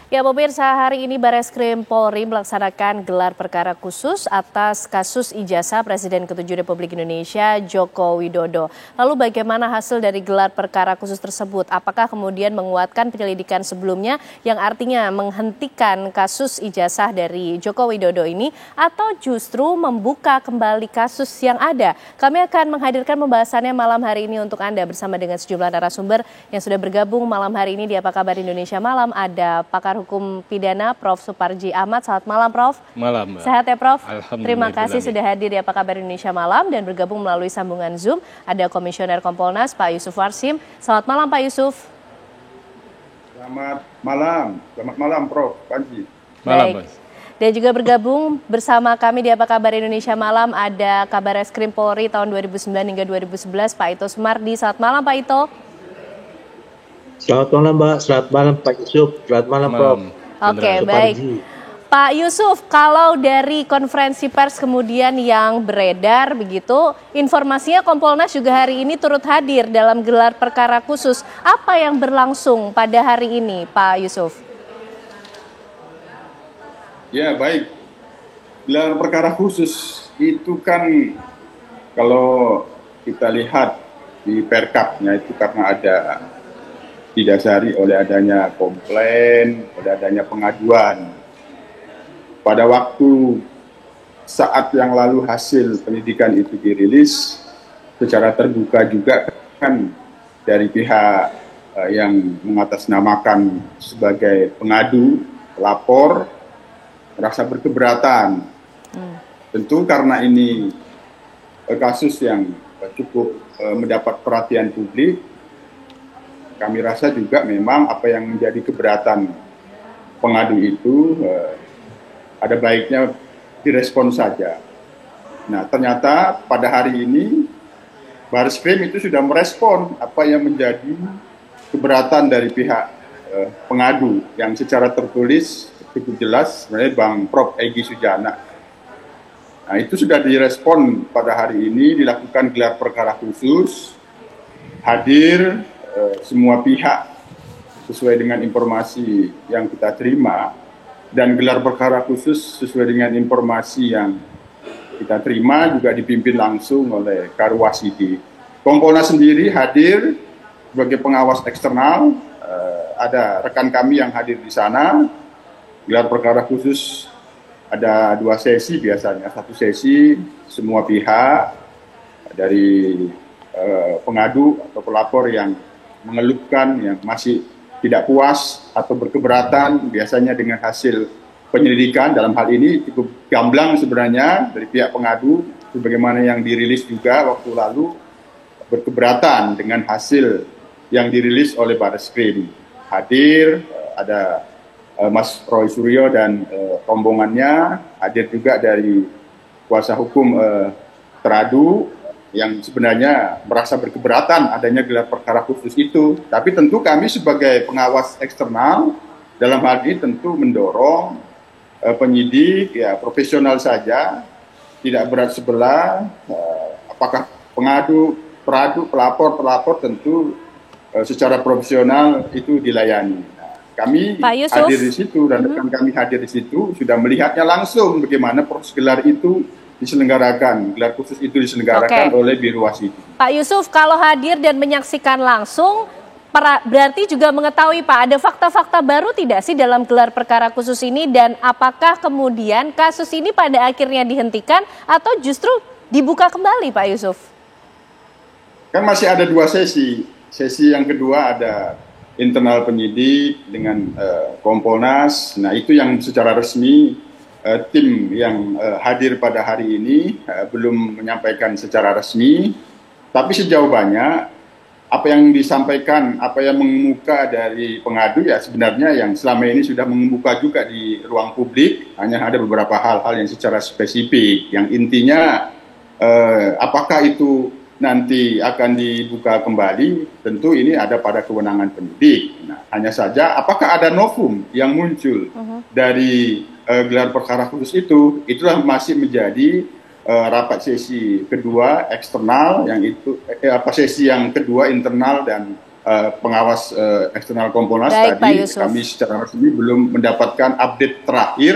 Ya, pemirsa, hari ini Barreskrim Polri melaksanakan gelar perkara khusus atas kasus ijazah Presiden ke-7 Republik Indonesia Joko Widodo. Lalu bagaimana hasil dari gelar perkara khusus tersebut? Apakah kemudian menguatkan penyelidikan sebelumnya yang artinya menghentikan kasus ijazah dari Joko Widodo ini atau justru membuka kembali kasus yang ada? Kami akan menghadirkan pembahasannya malam hari ini untuk Anda bersama dengan sejumlah narasumber yang sudah bergabung malam hari ini di Apa Kabar Indonesia Malam. Ada pakar hukum pidana Prof. Suparji Ahmad. Selamat malam, Prof. Malam, Mbak. Sehat ya, Prof? Terima Alhamdulillah. kasih sudah hadir di Apa Kabar Indonesia Malam dan bergabung melalui sambungan Zoom. Ada Komisioner Kompolnas Pak Yusuf Warsim. Selamat malam, Pak Yusuf. Selamat malam Prof. Panji. Malam, Baik. Dan juga bergabung bersama kami di Apa Kabar Indonesia Malam ada Kabarreskrim Polri tahun 2009 hingga 2011 Pak Ito Sumardi. Selamat malam, Pak Ito. Selamat malam, Mbak. Selamat malam, Pak Yusuf. Selamat malam, Prof. Oke, baik. Pak Yusuf, kalau dari konferensi pers kemudian yang beredar begitu, informasinya Kompolnas juga hari ini turut hadir dalam gelar perkara khusus. Apa yang berlangsung pada hari ini, Pak Yusuf? Ya, baik. Gelar perkara khusus itu kan kalau kita lihat di Perkapnya itu karena ada didasari oleh adanya komplain, oleh adanya pengaduan. Pada waktu saat yang lalu hasil penyidikan itu dirilis, secara terbuka juga kan dari pihak yang mengatasnamakan sebagai pengadu, pelapor, merasa berkeberatan. Tentu karena ini kasus yang cukup mendapat perhatian publik, kami rasa juga memang apa yang menjadi keberatan pengadu itu ada baiknya direspon saja. Nah, ternyata pada hari ini Barreskrim itu sudah merespon apa yang menjadi keberatan dari pihak pengadu yang secara tertulis cukup jelas sebenarnya Bang Prof. Egy Sujana. Nah, itu sudah direspon pada hari ini, dilakukan gelar perkara khusus, hadir semua pihak sesuai dengan informasi yang kita terima, dan gelar perkara khusus sesuai dengan informasi yang kita terima juga dipimpin langsung oleh Karwasidi. Kompolnas sendiri hadir sebagai pengawas eksternal, ada rekan kami yang hadir di sana. Gelar perkara khusus ada 2 sesi biasanya, 1 sesi semua pihak dari pengadu atau pelapor yang mengeluhkan, yang masih tidak puas atau berkeberatan biasanya dengan hasil penyelidikan. Dalam hal ini cukup gamblang sebenarnya dari pihak pengadu, sebagaimana yang dirilis juga waktu lalu, berkeberatan dengan hasil yang dirilis oleh Barreskrim. Hadir ada Mas Roy Suryo dan rombongannya, hadir juga dari kuasa hukum teradu yang sebenarnya merasa berkeberatan adanya gelar perkara khusus itu. Tapi tentu kami sebagai pengawas eksternal dalam hal ini tentu mendorong penyidik ya profesional saja, tidak berat sebelah, apakah pengadu, peradu, pelapor tentu secara profesional itu dilayani. Nah, kami hadir di situ dan rekan kami hadir di situ sudah melihatnya langsung bagaimana proses gelar itu diselenggarakan, gelar khusus itu diselenggarakan oleh Biro Wasidi. Pak Yusuf, kalau hadir dan menyaksikan langsung, berarti juga mengetahui Pak, ada fakta-fakta baru tidak sih dalam gelar perkara khusus ini, dan apakah kemudian kasus ini pada akhirnya dihentikan atau justru dibuka kembali, Pak Yusuf? Kan masih ada 2 sesi. Sesi yang kedua ada internal penyidik dengan Kompolnas. Nah, itu yang secara resmi tim yang hadir pada hari ini belum menyampaikan secara resmi, tapi sejauh banyak apa yang disampaikan, apa yang mengemuka dari pengadu ya sebenarnya yang selama ini sudah mengemuka juga di ruang publik, hanya ada beberapa hal-hal yang secara spesifik, yang intinya apakah itu nanti akan dibuka kembali, tentu ini ada pada kewenangan penyidik. Nah, hanya saja apakah ada novum yang muncul dari gelar perkara khusus itu, itulah masih menjadi rapat sesi kedua eksternal, yang itu sesi yang kedua internal dan pengawas eksternal Kompolnas Baik, Pak tadi, Yusuf. kami secara resmi belum mendapatkan update terakhir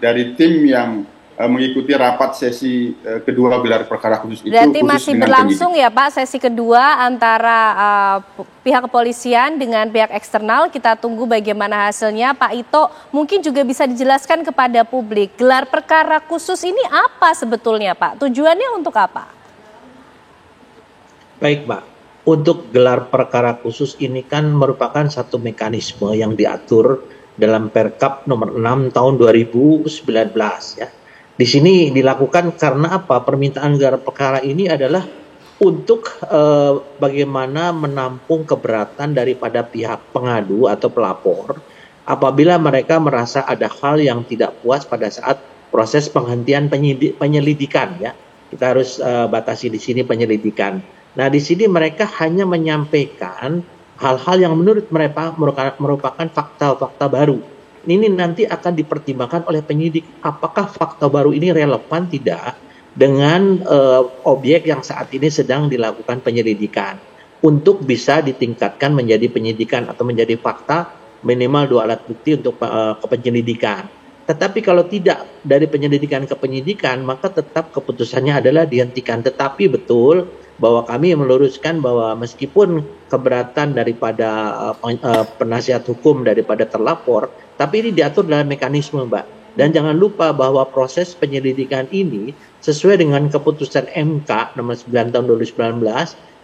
dari tim yang mengikuti rapat sesi kedua gelar perkara khusus itu. Berarti khusus masih dengan berlangsung penyidik. ya Pak sesi kedua antara pihak kepolisian dengan pihak eksternal. Kita tunggu bagaimana hasilnya. Pak Ito, mungkin juga bisa dijelaskan kepada publik, gelar perkara khusus ini apa sebetulnya Pak? Tujuannya untuk apa? Baik, Mbak. Untuk gelar perkara khusus ini kan merupakan satu mekanisme yang diatur dalam Perkap nomor 6 tahun 2019 ya. Di sini dilakukan karena apa? Permintaan gelar perkara ini adalah untuk bagaimana menampung keberatan daripada pihak pengadu atau pelapor apabila mereka merasa ada hal yang tidak puas pada saat proses penghentian penyelidikan ya. Kita harus batasi di sini penyelidikan. Nah, di sini mereka hanya menyampaikan hal-hal yang menurut mereka merupakan fakta-fakta baru. Ini nanti akan dipertimbangkan oleh penyidik apakah fakta baru ini relevan tidak dengan objek yang saat ini sedang dilakukan penyelidikan untuk bisa ditingkatkan menjadi penyidikan atau menjadi fakta minimal 2 alat bukti untuk penyelidikan. Tetapi kalau tidak dari penyelidikan ke penyidikan maka tetap keputusannya adalah dihentikan. Tetapi betul bahwa kami meluruskan bahwa meskipun keberatan daripada penasihat hukum daripada terlapor, tapi ini diatur dalam mekanisme, Mbak. Dan jangan lupa bahwa proses penyelidikan ini sesuai dengan keputusan MK nomor 9 tahun 2019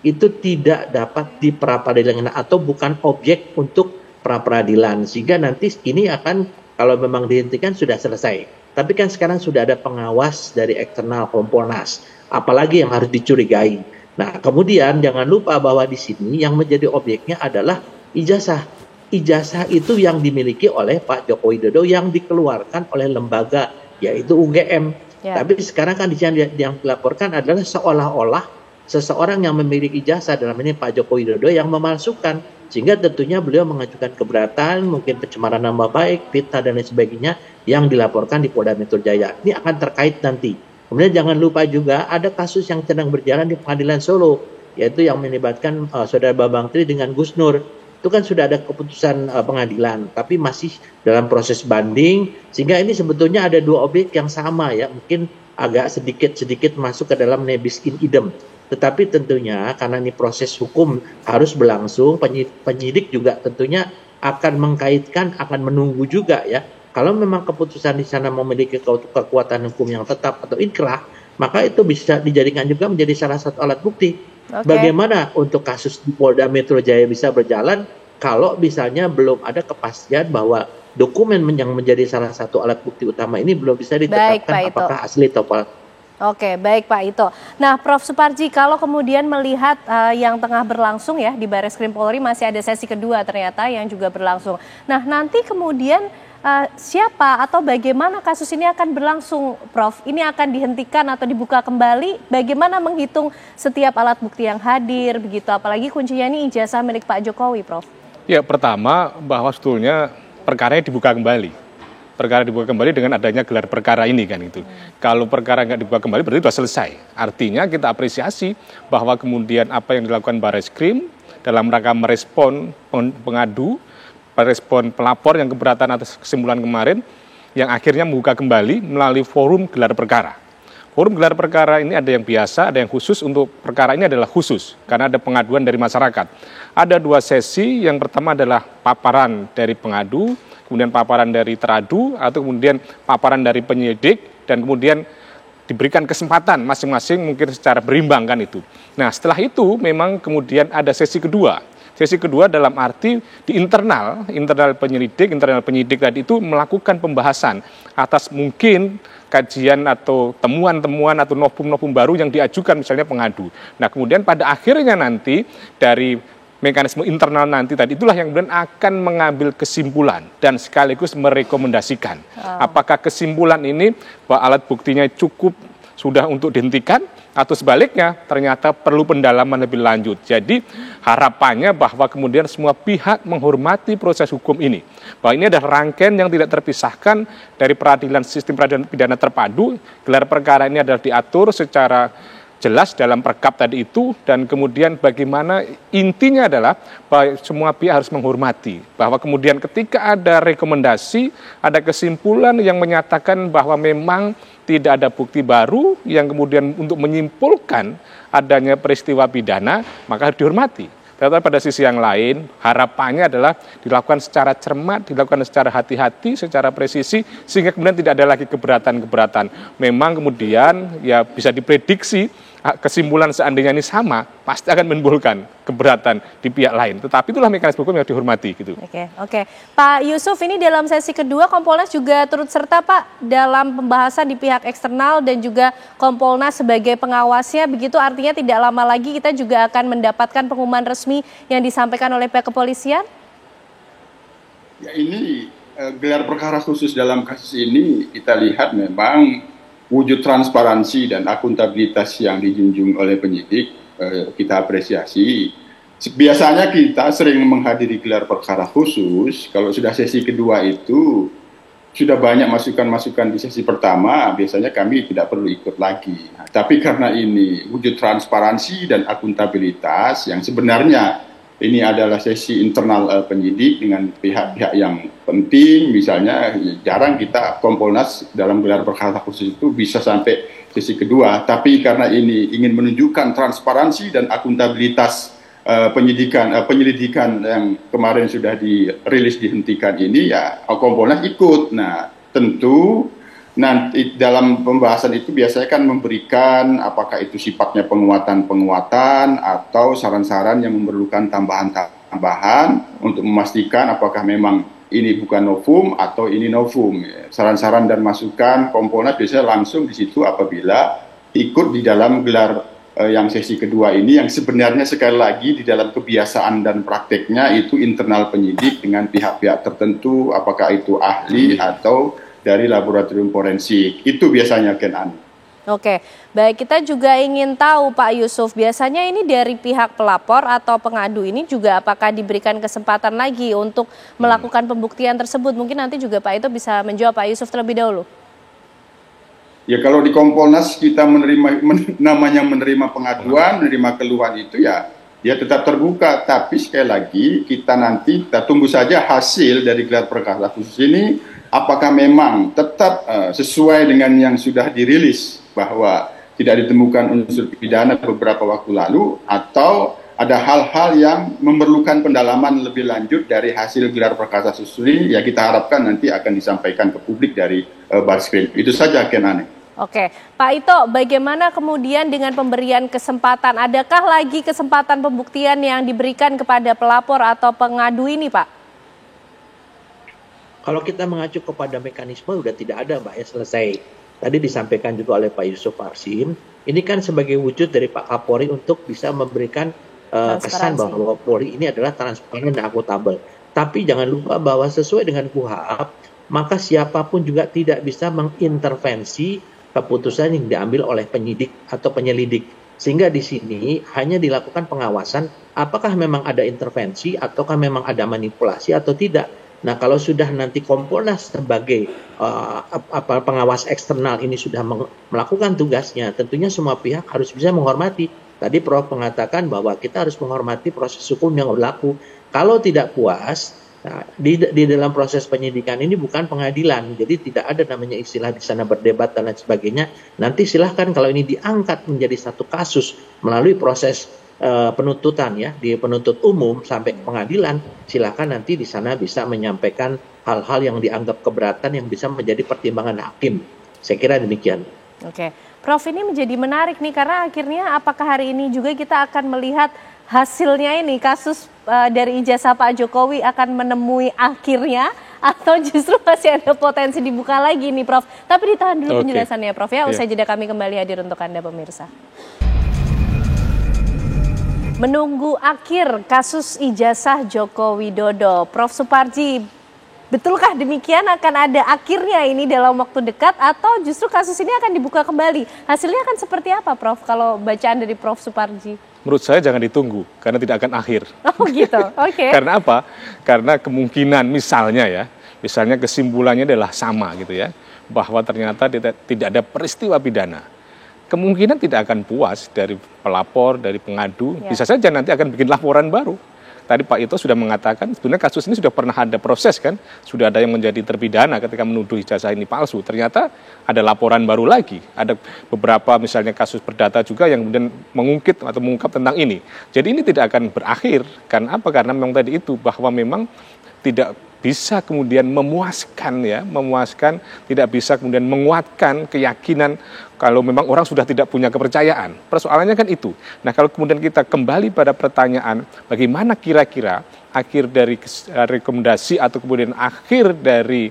itu tidak dapat diperadilan atau bukan objek untuk pra-peradilan. Sehingga nanti ini akan kalau memang dihentikan sudah selesai. Tapi kan sekarang sudah ada pengawas dari eksternal Kompolnas. Apalagi yang harus dicurigai. Nah, kemudian jangan lupa bahwa di sini yang menjadi objeknya adalah ijazah. Ijazah itu yang dimiliki oleh Pak Joko Widodo yang dikeluarkan oleh lembaga, yaitu UGM. Ya. Tapi sekarang kan yang dilaporkan adalah seolah-olah seseorang yang memiliki ijazah, dalam ini Pak Joko Widodo, yang memalsukan. Sehingga tentunya beliau mengajukan keberatan, mungkin pencemaran nama baik, fitnah dan lain sebagainya yang dilaporkan di Polda Metro Jaya. Ini akan terkait nanti. Kemudian jangan lupa juga ada kasus yang sedang berjalan di Pengadilan Solo, yaitu yang melibatkan Saudara Bambang Tri dengan Gus Nur. Itu kan sudah ada keputusan pengadilan, tapi masih dalam proses banding, sehingga ini sebetulnya ada 2 objek yang sama ya, mungkin agak sedikit masuk ke dalam nebis in idem. Tetapi tentunya karena ini proses hukum harus berlangsung, penyidik juga tentunya akan mengkaitkan, akan menunggu juga ya. Kalau memang keputusan di sana memiliki kekuatan hukum yang tetap atau inkrah, maka itu bisa dijadikan juga menjadi salah satu alat bukti. Okay. Bagaimana untuk kasus di Polda Metro Jaya bisa berjalan kalau misalnya belum ada kepastian bahwa dokumen yang menjadi salah satu alat bukti utama ini belum bisa ditetapkan apakah asli atau palsu. Oke, baik Pak Ito. Nah, Prof. Suparji, kalau kemudian melihat yang tengah berlangsung ya di Barreskrim Polri masih ada sesi kedua ternyata yang juga berlangsung. Nah, nanti kemudian siapa atau bagaimana kasus ini akan berlangsung, Prof? Ini akan dihentikan atau dibuka kembali? Bagaimana menghitung setiap alat bukti yang hadir, begitu? Apalagi kuncinya ini ijazah milik Pak Jokowi, Prof. Ya, pertama bahwa sebetulnya perkaranya dibuka kembali. Perkara dibuka kembali dengan adanya gelar perkara ini kan itu. Kalau perkara nggak dibuka kembali berarti sudah selesai. Artinya kita apresiasi bahwa kemudian apa yang dilakukan Barreskrim dalam rangka merespon pengadu, merespon pelapor yang keberatan atas kesimpulan kemarin, yang akhirnya membuka kembali melalui forum gelar perkara. Forum gelar perkara ini ada yang biasa, ada yang khusus. Untuk perkara ini adalah khusus karena ada pengaduan dari masyarakat. Ada 2 sesi, yang pertama adalah paparan dari pengadu, kemudian paparan dari teradu, atau kemudian paparan dari penyidik, dan kemudian diberikan kesempatan masing-masing mungkin secara berimbang kan itu. Nah, setelah itu memang kemudian ada sesi kedua. Sesi kedua dalam arti di internal penyidik tadi itu melakukan pembahasan atas mungkin kajian atau temuan-temuan atau novum-novum baru yang diajukan misalnya pengadu. Nah, kemudian pada akhirnya nanti dari mekanisme internal nanti tadi itulah yang kemudian akan mengambil kesimpulan dan sekaligus merekomendasikan. Apakah kesimpulan ini bahwa alat buktinya cukup sudah untuk dihentikan atau sebaliknya ternyata perlu pendalaman lebih lanjut. Jadi harapannya bahwa kemudian semua pihak menghormati proses hukum ini. Bahwa ini adalah rangkaian yang tidak terpisahkan dari sistem peradilan pidana terpadu. Gelar perkara ini adalah diatur secara jelas dalam perkap tadi itu, dan kemudian bagaimana intinya adalah bahwa semua pihak harus menghormati bahwa kemudian ketika ada rekomendasi, ada kesimpulan yang menyatakan bahwa memang tidak ada bukti baru yang kemudian untuk menyimpulkan adanya peristiwa pidana, maka harus dihormati. Tetapi pada sisi yang lain, harapannya adalah dilakukan secara cermat, dilakukan secara hati-hati, secara presisi, sehingga kemudian tidak ada lagi keberatan-keberatan. Memang kemudian ya bisa diprediksi kesimpulan seandainya ini sama, pasti akan menimbulkan keberatan di pihak lain. Tetapi itulah mekanisme hukum yang dihormati gitu. Oke. Pak Yusuf, ini dalam sesi kedua Kompolnas juga turut serta Pak dalam pembahasan di pihak eksternal dan juga Kompolnas sebagai pengawasnya. Begitu artinya tidak lama lagi kita juga akan mendapatkan pengumuman resmi yang disampaikan oleh pihak kepolisian? Ya, ini gelar perkara khusus dalam kasus ini kita lihat memang wujud transparansi dan akuntabilitas yang dijunjung oleh penyidik, kita apresiasi. Biasanya kita sering menghadiri gelar perkara khusus, kalau sudah sesi kedua itu sudah banyak masukan-masukan di sesi pertama, biasanya kami tidak perlu ikut lagi. Nah, tapi karena ini wujud transparansi dan akuntabilitas yang sebenarnya ini adalah sesi internal penyidik dengan pihak-pihak yang penting, misalnya jarang kita Kompolnas dalam gelar perkara khusus itu bisa sampai sesi kedua, tapi karena ini ingin menunjukkan transparansi dan akuntabilitas penyelidikan yang kemarin sudah dirilis dihentikan ini, ya Kompolnas ikut. Nah, tentu nanti dalam pembahasan itu biasanya kan memberikan apakah itu sifatnya penguatan-penguatan atau saran-saran yang memerlukan tambahan-tambahan untuk memastikan apakah memang ini bukan novum atau ini novum. Saran-saran dan masukan Kompolnas biasanya langsung di situ apabila ikut di dalam gelar yang sesi kedua ini, yang sebenarnya sekali lagi di dalam kebiasaan dan prakteknya itu internal penyidik dengan pihak-pihak tertentu, apakah itu ahli atau dari laboratorium forensik. Itu biasanya Ken Ani. Oke, baik, kita juga ingin tahu Pak Yusuf, biasanya ini dari pihak pelapor atau pengadu ini juga apakah diberikan kesempatan lagi untuk melakukan pembuktian tersebut? Mungkin nanti juga Pak Ito bisa menjawab, Pak Yusuf terlebih dahulu. Ya, kalau di Kompolnas kita namanya menerima pengaduan, menerima keluhan itu ya tetap terbuka. Tapi sekali lagi kita tunggu saja hasil dari gelar perkara khusus ini, apakah memang tetap sesuai dengan yang sudah dirilis bahwa tidak ditemukan unsur pidana beberapa waktu lalu, atau ada hal-hal yang memerlukan pendalaman lebih lanjut dari hasil gelar perkara khusus ini, ya kita harapkan nanti akan disampaikan ke publik dari Barreskrim. Itu saja Ken Ani. Oke, Pak Ito, bagaimana kemudian dengan pemberian kesempatan? Adakah lagi kesempatan pembuktian yang diberikan kepada pelapor atau pengadu ini, Pak? Kalau kita mengacu kepada mekanisme sudah tidak ada, Mbak, ya, selesai. Tadi disampaikan juga oleh Pak Yusuf Arsim, ini kan sebagai wujud dari Pak Kapolri untuk bisa memberikan kesan bahwa Polri ini adalah transparan dan akuntabel. Tapi jangan lupa bahwa sesuai dengan KUHP, maka siapapun juga tidak bisa mengintervensi keputusan yang diambil oleh penyidik atau penyelidik. Sehingga di sini hanya dilakukan pengawasan apakah memang ada intervensi ataukah memang ada manipulasi atau tidak. Nah, kalau sudah nanti Kompolnas sebagai pengawas eksternal ini sudah melakukan tugasnya, tentunya semua pihak harus bisa menghormati. Tadi Prof mengatakan bahwa kita harus menghormati proses hukum yang berlaku. Kalau tidak puas, nah, di dalam proses penyidikan ini bukan pengadilan, jadi tidak ada namanya istilah di sana berdebat dan lain sebagainya. Nanti silahkan kalau ini diangkat menjadi satu kasus melalui proses penuntutan, ya, di penuntut umum sampai ke pengadilan, silakan nanti di sana bisa menyampaikan hal-hal yang dianggap keberatan yang bisa menjadi pertimbangan hakim. Saya kira demikian. Oke, Prof, ini menjadi menarik nih karena akhirnya apakah hari ini juga kita akan melihat hasilnya ini kasus dari ijazah Pak Jokowi akan menemui akhirnya atau justru masih ada potensi dibuka lagi nih, Prof. Tapi ditahan dulu penjelasannya, Prof, ya. Usai jeda kami kembali hadir untuk Anda pemirsa. Menunggu akhir kasus ijazah Joko Widodo, Prof Suparji, betulkah demikian akan ada akhirnya ini dalam waktu dekat atau justru kasus ini akan dibuka kembali? Hasilnya akan seperti apa, Prof, kalau bacaan dari Prof Suparji? Menurut saya jangan ditunggu, karena tidak akan akhir. Oh gitu, oke. Karena apa? Karena kemungkinan misalnya kesimpulannya adalah sama gitu ya, bahwa ternyata tidak ada peristiwa pidana. kemungkinan tidak akan puas dari pelapor, dari pengadu, bisa saja nanti akan bikin laporan baru. Tadi Pak Ito sudah mengatakan sebenarnya kasus ini sudah pernah ada proses kan, sudah ada yang menjadi terpidana ketika menuduh ijazah ini palsu. Ternyata ada laporan baru lagi, ada beberapa misalnya kasus perdata juga yang kemudian mengungkit atau mengungkap tentang ini. Jadi ini tidak akan berakhir, karena apa? Karena memang tadi itu bahwa memang tidak bisa kemudian memuaskan, tidak bisa kemudian menguatkan keyakinan kalau memang orang sudah tidak punya kepercayaan. Persoalannya kan itu. Nah, kalau kemudian kita kembali pada pertanyaan bagaimana kira-kira akhir dari rekomendasi atau kemudian akhir dari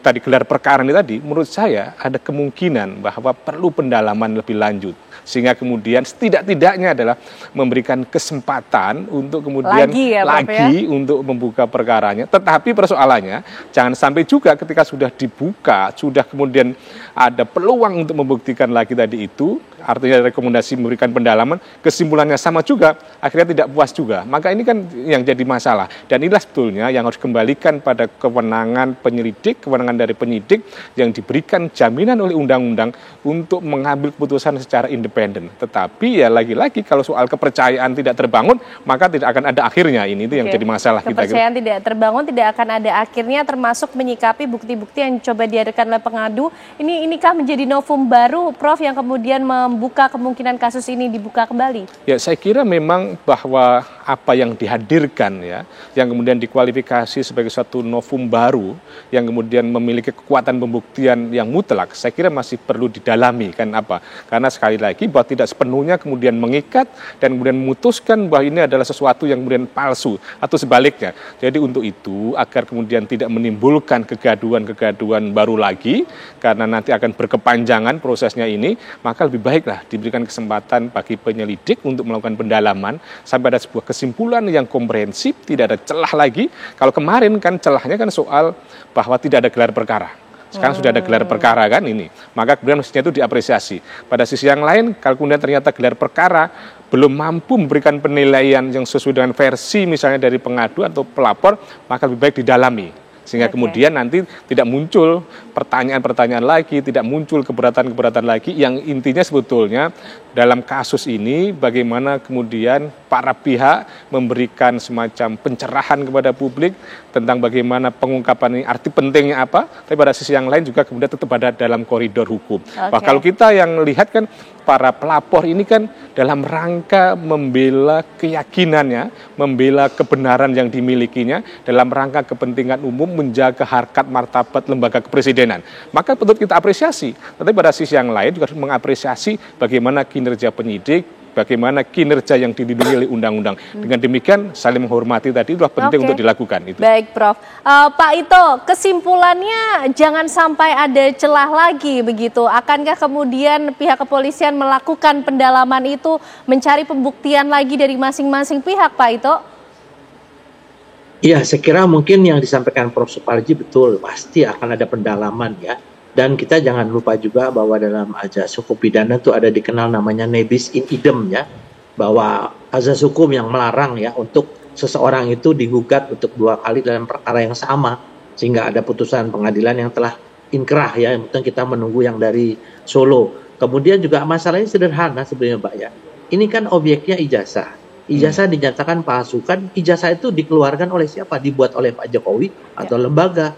tadi gelar perkara ini tadi, menurut saya ada kemungkinan bahwa perlu pendalaman lebih lanjut. Sehingga kemudian setidak-tidaknya adalah memberikan kesempatan untuk kemudian lagi untuk membuka perkaranya. Tetapi persoalannya jangan sampai juga ketika sudah dibuka, sudah kemudian ada peluang untuk membuktikan lagi tadi itu, artinya rekomendasi memberikan pendalaman, kesimpulannya sama juga, akhirnya tidak puas juga. Maka ini kan yang jadi masalah. Dan inilah sebetulnya yang harus kembalikan pada kewenangan penyelidik, kewenangan dari penyidik yang diberikan jaminan oleh undang-undang untuk mengambil keputusan secara independen. Tetapi ya lagi-lagi kalau soal kepercayaan tidak terbangun, maka tidak akan ada akhirnya. Ini itu yang jadi masalah kita. Kepercayaan tidak terbangun, tidak akan ada akhirnya, termasuk menyikapi bukti-bukti yang coba dihadirkan oleh pengadu. Inikah menjadi novum baru, Prof, yang kemudian membuka kemungkinan kasus ini dibuka kembali? Ya, saya kira memang bahwa apa yang dihadirkan yang kemudian dikualifikasi sebagai suatu novum baru, yang kemudian memiliki kekuatan pembuktian yang mutlak, saya kira masih perlu didalami. Karena sekali lagi bahwa tidak sepenuhnya kemudian mengikat dan kemudian memutuskan bahwa ini adalah sesuatu yang kemudian palsu atau sebaliknya. Jadi untuk itu agar kemudian tidak menimbulkan kegaduhan-kegaduhan baru lagi karena nanti akan berkepanjangan prosesnya ini, maka lebih baiklah diberikan kesempatan bagi penyelidik untuk melakukan pendalaman sampai ada sebuah kesimpulan yang komprehensif, tidak ada celah lagi. Kalau kemarin kan celahnya kan soal bahwa tidak ada gelar perkara. Sekarang sudah ada gelar perkara kan ini. Maka kemudian mestinya itu diapresiasi. Pada sisi yang lain, kalau kemudian ternyata gelar perkara belum mampu memberikan penilaian yang sesuai dengan versi misalnya dari pengadu atau pelapor, maka lebih baik didalami. Sehingga kemudian nanti tidak muncul pertanyaan-pertanyaan lagi, tidak muncul keberatan-keberatan lagi, yang intinya sebetulnya dalam kasus ini bagaimana kemudian para pihak memberikan semacam pencerahan kepada publik tentang bagaimana pengungkapan ini, arti pentingnya apa, tapi pada sisi yang lain juga kemudian tetap ada dalam koridor hukum. Nah, kalau kita yang lihat kan para pelapor ini kan dalam rangka membela keyakinannya, membela kebenaran yang dimilikinya, dalam rangka kepentingan umum, menjaga harkat martabat lembaga kepresidenan. Maka patut kita apresiasi. Tetapi pada sisi yang lain juga harus mengapresiasi bagaimana kinerja penyidik, bagaimana kinerja yang dilindungi oleh undang-undang. Dengan demikian saling menghormati tadi itulah penting untuk dilakukan. Itu. Baik, Prof. Pak Ito, kesimpulannya jangan sampai ada celah lagi begitu. Akankah kemudian pihak kepolisian melakukan pendalaman itu, mencari pembuktian lagi dari masing-masing pihak, Pak Ito? Iya, saya kira mungkin yang disampaikan Prof. Suparji betul, pasti akan ada pendalaman ya. Dan kita jangan lupa juga bahwa dalam azas hukum pidana itu ada dikenal namanya nebis in idem ya, bahwa azas hukum yang melarang ya untuk seseorang itu digugat untuk 2 kali dalam perkara yang sama, sehingga ada putusan pengadilan yang telah inkrah ya, yang penting kita menunggu yang dari Solo. Kemudian juga masalahnya sederhana sebenarnya Pak ya, ini kan objeknya ijazah. Ijazah dinyatakan palsu, kan ijazah itu dikeluarkan oleh siapa? Dibuat oleh Pak Jokowi atau lembaga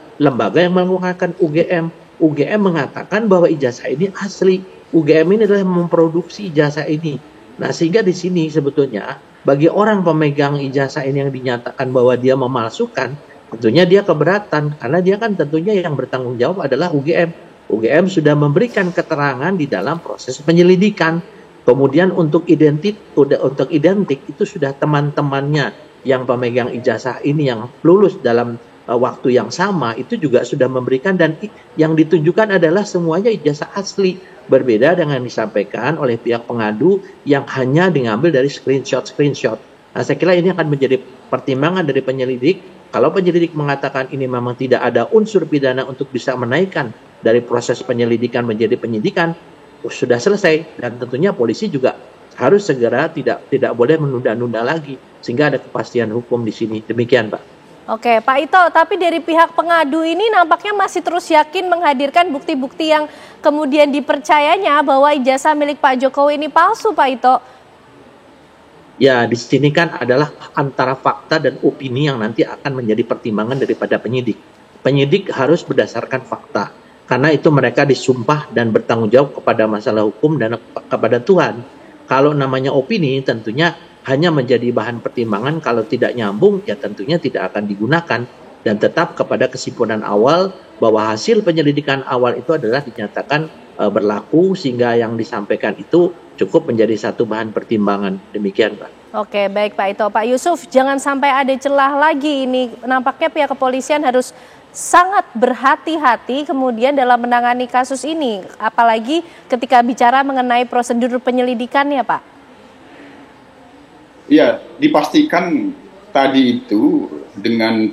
yang melakukan UGM. UGM mengatakan bahwa ijazah ini asli. UGM ini adalah memproduksi ijazah ini. Nah, sehingga di sini sebetulnya bagi orang pemegang ijazah ini yang dinyatakan bahwa dia memalsukan, tentunya dia keberatan karena dia kan tentunya yang bertanggung jawab adalah UGM. UGM sudah memberikan keterangan di dalam proses penyelidikan. Kemudian untuk identik itu sudah teman-temannya yang pemegang ijazah ini yang lulus dalam waktu yang sama itu juga sudah memberikan, dan yang ditunjukkan adalah semuanya ijazah asli, berbeda dengan disampaikan oleh pihak pengadu yang hanya diambil dari screenshot. Nah, saya kira ini akan menjadi pertimbangan dari penyelidik. Kalau penyelidik mengatakan ini memang tidak ada unsur pidana untuk bisa menaikkan dari proses penyelidikan menjadi penyidikan, sudah selesai, dan tentunya polisi juga harus segera tidak boleh menunda-nunda lagi sehingga ada kepastian hukum di sini. Demikian, Pak. Oke, Pak Ito, tapi dari pihak pengadu ini nampaknya masih terus yakin menghadirkan bukti-bukti yang kemudian dipercayanya bahwa ijazah milik Pak Jokowi ini palsu, Pak Ito. Ya, di sini kan adalah antara fakta dan opini yang nanti akan menjadi pertimbangan daripada penyidik. Penyidik harus berdasarkan fakta, karena itu mereka disumpah dan bertanggung jawab kepada masalah hukum dan kepada Tuhan. Kalau namanya opini tentunya hanya menjadi bahan pertimbangan, kalau tidak nyambung ya tentunya tidak akan digunakan, dan tetap kepada kesimpulan awal bahwa hasil penyelidikan awal itu adalah dinyatakan berlaku, sehingga yang disampaikan itu cukup menjadi satu bahan pertimbangan. Demikian, Pak. Oke, baik Pak Ito. Pak Yusuf, jangan sampai ada celah lagi ini. Nampaknya pihak kepolisian harus sangat berhati-hati kemudian dalam menangani kasus ini, apalagi ketika bicara mengenai prosedur penyelidikannya, Pak. Ya, dipastikan tadi itu dengan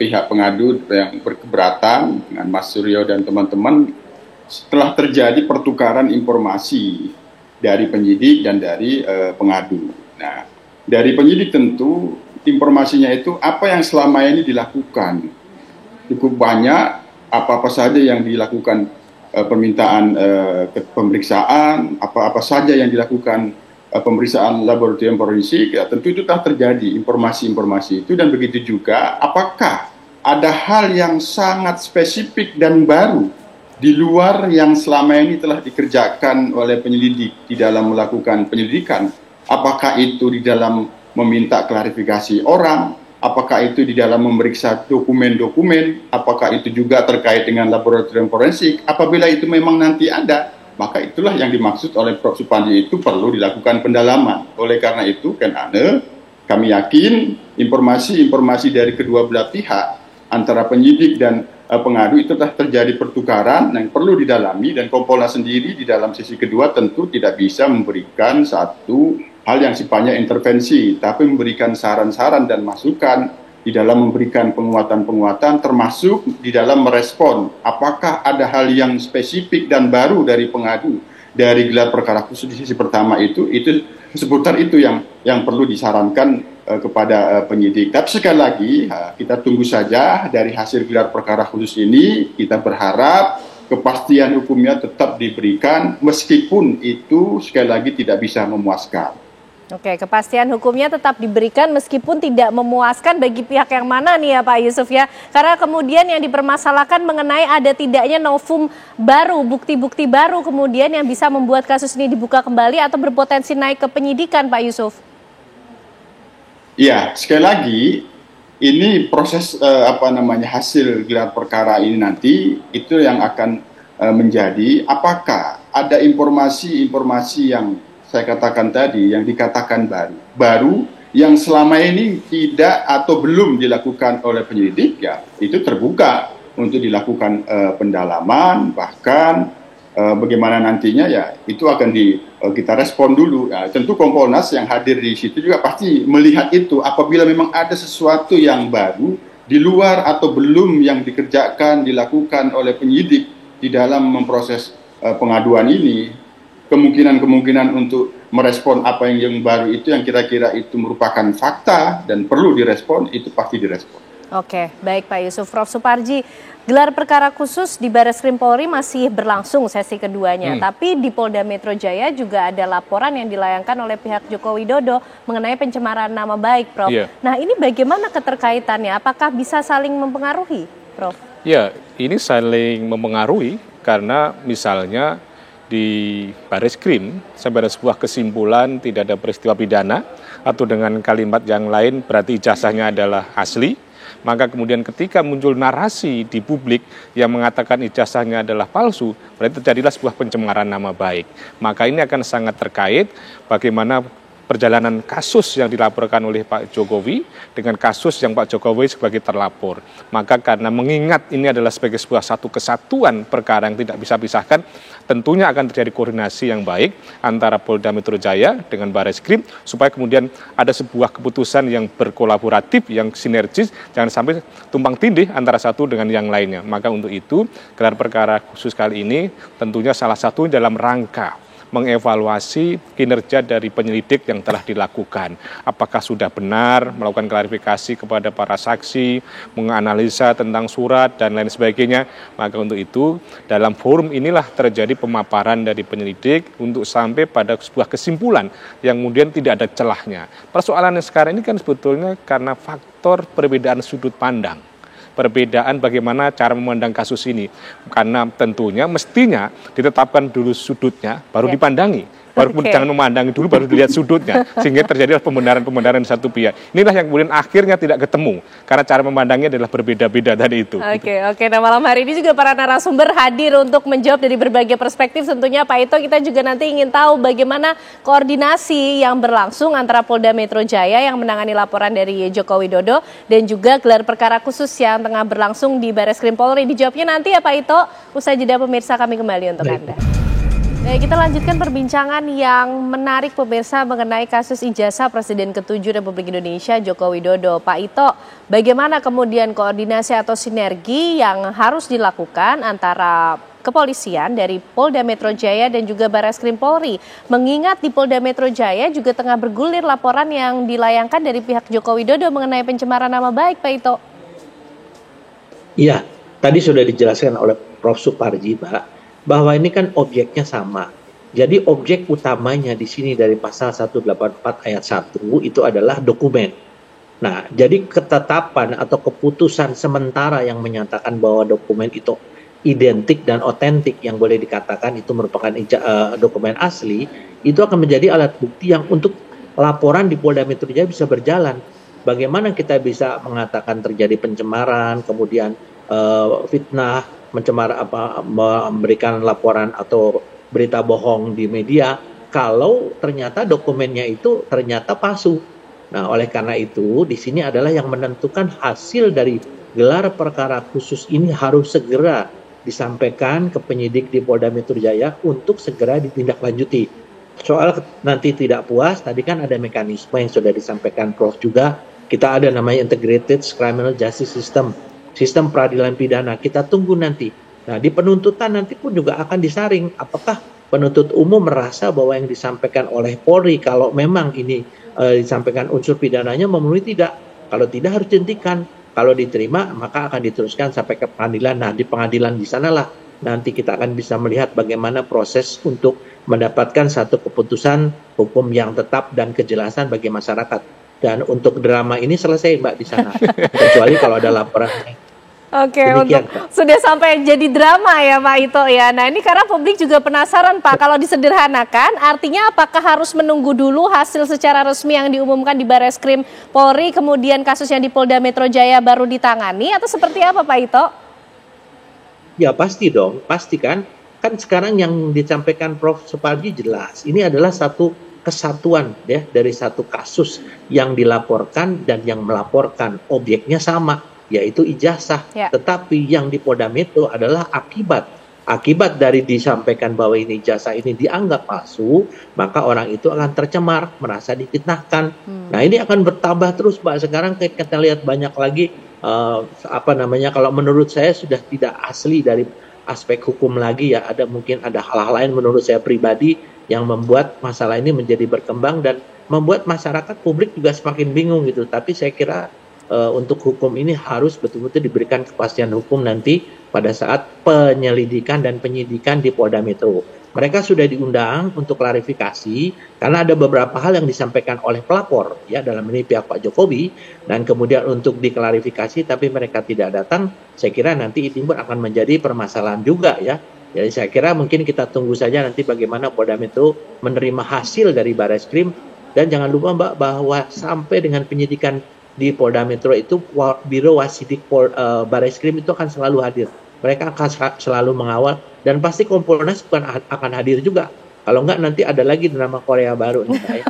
pihak pengadu yang berkeberatan dengan Mas Suryo dan teman-teman, setelah terjadi pertukaran informasi dari penyidik dan dari pengadu. Nah, dari penyidik tentu informasinya itu apa yang selama ini dilakukan. Cukup banyak apa-apa saja yang dilakukan, permintaan pemeriksaan, apa-apa saja yang dilakukan pemeriksaan laboratorium forensik, ya, tentu itu telah terjadi informasi-informasi itu, dan begitu juga apakah ada hal yang sangat spesifik dan baru di luar yang selama ini telah dikerjakan oleh penyelidik di dalam melakukan penyelidikan, apakah itu di dalam meminta klarifikasi orang, apakah itu di dalam memeriksa dokumen-dokumen, apakah itu juga terkait dengan laboratorium forensik. Apabila itu memang nanti ada, maka itulah yang dimaksud oleh Prof. Supandi, itu perlu dilakukan pendalaman. Oleh karena itu, kami yakin informasi-informasi dari kedua belah pihak, antara penyidik dan pengadu, itu telah terjadi pertukaran yang perlu didalami, dan Kompolnas sendiri di dalam sesi kedua tentu tidak bisa memberikan satu hal yang sifatnya intervensi, tapi memberikan saran-saran dan masukan di dalam memberikan penguatan-penguatan, termasuk di dalam merespon apakah ada hal yang spesifik dan baru dari pengadu dari gelar perkara khusus di sisi pertama itu seputar itu yang perlu disarankan kepada penyidik. Tapi sekali lagi kita tunggu saja dari hasil gelar perkara khusus ini. Kita berharap kepastian hukumnya tetap diberikan meskipun itu sekali lagi tidak bisa memuaskan. Oke, kepastian hukumnya tetap diberikan meskipun tidak memuaskan bagi pihak yang mana nih ya Pak Yusuf ya. Karena kemudian yang dipermasalahkan mengenai ada tidaknya novum baru, bukti-bukti baru kemudian yang bisa membuat kasus ini dibuka kembali atau berpotensi naik ke penyidikan, Pak Yusuf. Ya, sekali lagi ini proses hasil gelar perkara ini nanti itu yang akan menjadi apakah ada informasi-informasi yang saya katakan tadi, yang dikatakan baru yang selama ini tidak atau belum dilakukan oleh penyidik, ya itu terbuka untuk dilakukan pendalaman, bahkan bagaimana nantinya ya itu akan kita respon dulu. Ya, tentu Kompolnas yang hadir di situ juga pasti melihat itu, apabila memang ada sesuatu yang baru di luar atau belum yang dilakukan oleh penyidik di dalam memproses pengaduan ini, kemungkinan untuk merespon apa yang baru itu yang kira-kira itu merupakan fakta dan perlu direspon, itu pasti direspon. Oke, baik Pak Yusuf. Prof. Suparji, gelar perkara khusus di Barreskrim Polri masih berlangsung sesi keduanya, tapi di Polda Metro Jaya juga ada laporan yang dilayangkan oleh pihak Joko Widodo mengenai pencemaran nama baik, Prof. Yeah. Nah, ini bagaimana keterkaitannya? Apakah bisa saling mempengaruhi, Prof? Ya, ini saling mempengaruhi karena misalnya di Barreskrim sampai ada sebuah kesimpulan tidak ada peristiwa pidana, atau dengan kalimat yang lain berarti ijazahnya adalah asli, maka kemudian ketika muncul narasi di publik yang mengatakan ijazahnya adalah palsu, berarti terjadilah sebuah pencemaran nama baik. Maka ini akan sangat terkait bagaimana perjalanan kasus yang dilaporkan oleh Pak Jokowi dengan kasus yang Pak Jokowi sebagai terlapor. Maka karena mengingat ini adalah sebagai sebuah satu kesatuan perkara yang tidak bisa pisahkan, tentunya akan terjadi koordinasi yang baik antara Polda Metro Jaya dengan Barreskrim supaya kemudian ada sebuah keputusan yang berkolaboratif, yang sinergis, jangan sampai tumpang tindih antara satu dengan yang lainnya. Maka untuk itu gelar perkara khusus kali ini tentunya salah satu dalam rangka mengevaluasi kinerja dari penyelidik yang telah dilakukan. Apakah sudah benar, melakukan klarifikasi kepada para saksi, menganalisa tentang surat, dan lain sebagainya. Maka untuk itu, dalam forum inilah terjadi pemaparan dari penyelidik untuk sampai pada sebuah kesimpulan yang kemudian tidak ada celahnya. Persoalannya sekarang ini kan sebetulnya karena faktor perbedaan sudut pandang. Perbedaan bagaimana cara memandang kasus ini. Karena tentunya mestinya ditetapkan dulu sudutnya, baru dipandangi. Baru jangan memandangi dulu, baru dilihat sudutnya. Sehingga terjadi pembenaran-pembenaran di satu pihak. Inilah yang kemudian akhirnya tidak ketemu. Karena cara memandangnya adalah berbeda-beda tadi itu. Oke. Nah, malam hari ini juga para narasumber hadir untuk menjawab dari berbagai perspektif. Tentunya Pak Ito, kita juga nanti ingin tahu bagaimana koordinasi yang berlangsung antara Polda Metro Jaya yang menangani laporan dari Joko Widodo dan juga gelar perkara khusus yang tengah berlangsung di Bareskrim Polri. Dijawabnya nanti ya Pak Ito. Usai jeda pemirsa, kami kembali untuk Anda. Baik, kita lanjutkan perbincangan yang menarik pemirsa mengenai kasus ijazah Presiden ke-7 Republik Indonesia Joko Widodo. Pak Ito, bagaimana kemudian koordinasi atau sinergi yang harus dilakukan antara kepolisian dari Polda Metro Jaya dan juga Bareskrim Polri? Mengingat di Polda Metro Jaya juga tengah bergulir laporan yang dilayangkan dari pihak Joko Widodo mengenai pencemaran nama baik, Pak Ito. Iya, tadi sudah dijelaskan oleh Prof. Suparji, Pak, bahwa ini kan objeknya sama. Jadi objek utamanya di sini dari pasal 184 ayat 1 itu adalah dokumen. Nah, jadi ketetapan atau keputusan sementara yang menyatakan bahwa dokumen itu identik dan otentik yang boleh dikatakan itu merupakan dokumen asli, itu akan menjadi alat bukti yang untuk laporan di Polda Metro Jaya bisa berjalan. Bagaimana kita bisa mengatakan terjadi pencemaran, kemudian fitnah, memberikan laporan atau berita bohong di media kalau ternyata dokumennya itu ternyata palsu. Nah, oleh karena itu di sini adalah yang menentukan hasil dari gelar perkara khusus ini harus segera disampaikan ke penyidik di Polda Metro Jaya untuk segera ditindaklanjuti. Soal nanti tidak puas, tadi kan ada mekanisme yang sudah disampaikan Prof juga. Kita ada namanya Integrated Criminal Justice System. Sistem peradilan pidana, kita tunggu nanti. Nah, di penuntutan nanti pun juga akan disaring apakah penuntut umum merasa bahwa yang disampaikan oleh Polri kalau memang ini disampaikan unsur pidananya memenuhi tidak. Kalau tidak harus dihentikan. Kalau diterima maka akan diteruskan sampai ke pengadilan. Nah, di pengadilan di sanalah nanti kita akan bisa melihat bagaimana proses untuk mendapatkan satu keputusan hukum yang tetap dan kejelasan bagi masyarakat. Dan untuk drama ini selesai, Mbak, di sana. Kecuali kalau ada laporan. Oke, untuk sudah sampai jadi drama ya Pak Ito ya. Nah, ini karena publik juga penasaran Pak, kalau disederhanakan artinya apakah harus menunggu dulu hasil secara resmi yang diumumkan di Bareskrim Polri, kemudian kasusnya di Polda Metro Jaya baru ditangani, atau seperti apa Pak Ito? Ya pasti dong, pasti kan. Kan sekarang yang disampaikan Prof. Suparji jelas, ini adalah satu kesatuan ya dari satu kasus yang dilaporkan dan yang melaporkan objeknya sama, yaitu ijazah. Ya. Tetapi yang di Polda Metro adalah akibat dari disampaikan bahwa ini ijazah ini dianggap palsu, maka orang itu akan tercemar, merasa difitnahkan. Nah, ini akan bertambah terus, Pak. Sekarang kita lihat banyak lagi kalau menurut saya sudah tidak asli dari aspek hukum lagi ya, mungkin ada hal-hal lain menurut saya pribadi yang membuat masalah ini menjadi berkembang dan membuat masyarakat publik juga semakin bingung gitu. Tapi saya kira untuk hukum ini harus betul-betul diberikan kepastian hukum nanti pada saat penyelidikan dan penyidikan di Polda Metro. Mereka sudah diundang untuk klarifikasi karena ada beberapa hal yang disampaikan oleh pelapor ya dalam ini pihak Pak Jokowi, dan kemudian untuk diklarifikasi tapi mereka tidak datang. Saya kira nanti ini pun akan menjadi permasalahan juga ya. Jadi saya kira mungkin kita tunggu saja nanti bagaimana Polda Metro menerima hasil dari Bareskrim, dan jangan lupa Mbak bahwa sampai dengan penyidikan di Polda Metro itu Biro Wasidik Bareskrim itu akan selalu hadir. Mereka akan selalu mengawal dan pasti Kompolnas akan hadir juga. Kalau enggak nanti ada lagi drama Korea baru nih.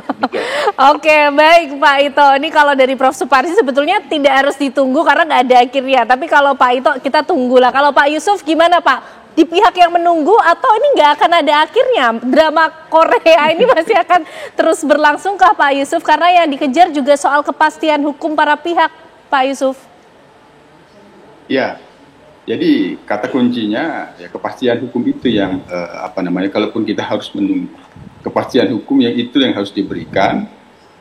Oke, baik Pak Ito. Ini kalau dari Prof. Suparji sebetulnya tidak harus ditunggu karena nggak ada akhirnya. Tapi kalau Pak Ito kita tunggulah. Kalau Pak Yusuf gimana Pak? Di pihak yang menunggu atau ini nggak akan ada akhirnya? Drama Korea ini masih akan terus berlangsung kah Pak Yusuf? Karena yang dikejar juga soal kepastian hukum para pihak, Pak Yusuf. Ya, Jadi kata kuncinya ya kepastian hukum itu yang kalaupun kita harus menunggu kepastian hukum yang itu yang harus diberikan.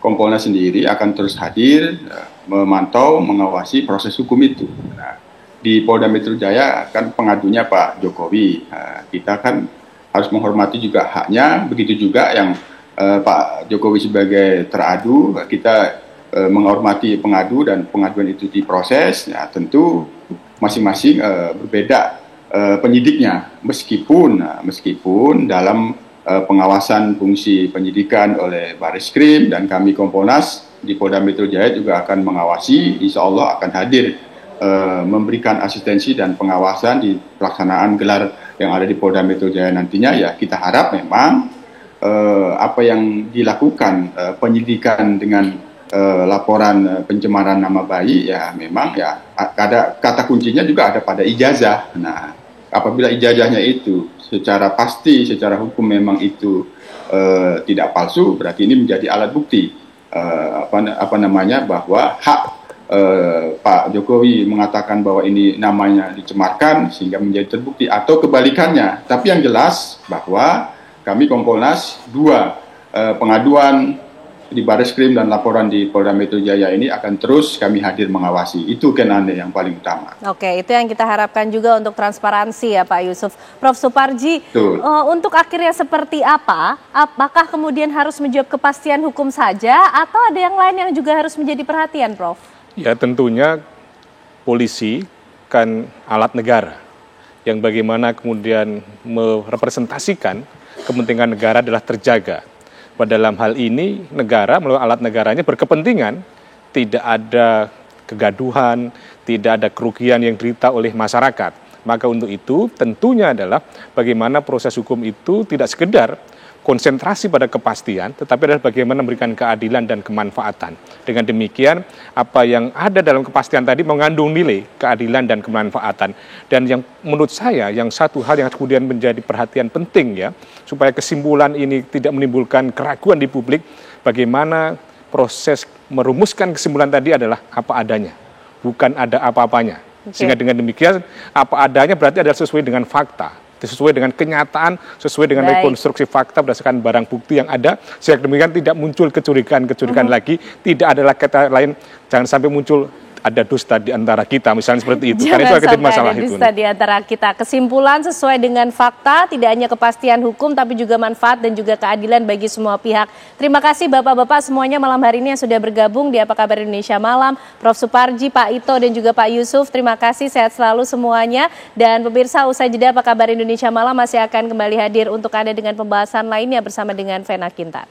Kompolnas sendiri akan terus hadir, memantau, mengawasi proses hukum itu. Nah, di Polda Metro Jaya kan pengadunya Pak Jokowi. Kita kan harus menghormati juga haknya, begitu juga yang Pak Jokowi sebagai teradu, kita menghormati pengadu dan pengaduan itu diproses. Ya, tentu masing-masing berbeda penyidiknya, meskipun dalam pengawasan fungsi penyidikan oleh Bareskrim dan kami Kompolnas di Polda Metro Jaya juga akan mengawasi, insya Allah akan hadir memberikan asistensi dan pengawasan di pelaksanaan gelar yang ada di Polda Metro Jaya nantinya. Ya kita harap memang apa yang dilakukan penyidikan dengan laporan pencemaran nama baik ya memang ya ada kata kuncinya juga ada pada ijazah. Nah apabila ijazahnya itu secara pasti, secara hukum memang itu tidak palsu, berarti ini menjadi alat bukti bahwa hak Pak Jokowi mengatakan bahwa ini namanya dicemarkan sehingga menjadi terbukti atau kebalikannya. Tapi yang jelas bahwa kami Kompolnas 2 pengaduan di Bareskrim dan laporan di Polda Metro Jaya ini akan terus kami hadir mengawasi. Itu yang paling utama. Oke, itu yang kita harapkan juga untuk transparansi ya Pak Yusuf. Prof. Suparji, untuk akhirnya seperti apa? Apakah kemudian harus menjawab kepastian hukum saja atau ada yang lain yang juga harus menjadi perhatian, Prof? Ya tentunya polisi kan alat negara yang bagaimana kemudian merepresentasikan kepentingan negara adalah terjaga. Pada dalam hal ini negara melalui alat negaranya berkepentingan tidak ada kegaduhan, tidak ada kerugian yang diderita oleh masyarakat. Maka untuk itu tentunya adalah bagaimana proses hukum itu tidak sekedar konsentrasi pada kepastian, tetapi adalah bagaimana memberikan keadilan dan kemanfaatan. Dengan demikian, apa yang ada dalam kepastian tadi mengandung nilai keadilan dan kemanfaatan. Dan yang menurut saya, yang satu hal yang kemudian menjadi perhatian penting ya, supaya kesimpulan ini tidak menimbulkan keraguan di publik, bagaimana proses merumuskan kesimpulan tadi adalah apa adanya, bukan ada apa-apanya. Sehingga dengan demikian, apa adanya berarti adalah sesuai dengan fakta, sesuai dengan kenyataan, sesuai dengan rekonstruksi fakta berdasarkan barang bukti yang ada, sehingga demikian tidak muncul kecurigaan lagi, tidak ada kata lain, jangan sampai muncul ada dusta di antara kita, misalnya seperti itu. Karena itu akan jadi masalah itu. Dusta di antara kita. Kesimpulan sesuai dengan fakta, tidak hanya kepastian hukum, tapi juga manfaat dan juga keadilan bagi semua pihak. Terima kasih Bapak-Bapak semuanya malam hari ini yang sudah bergabung di Apa Kabar Indonesia Malam. Prof. Suparji, Pak Ito, dan juga Pak Yusuf. Terima kasih, sehat selalu semuanya. Dan pemirsa, usai jeda Apa Kabar Indonesia Malam masih akan kembali hadir untuk Anda dengan pembahasan lainnya bersama dengan Vena Kintar.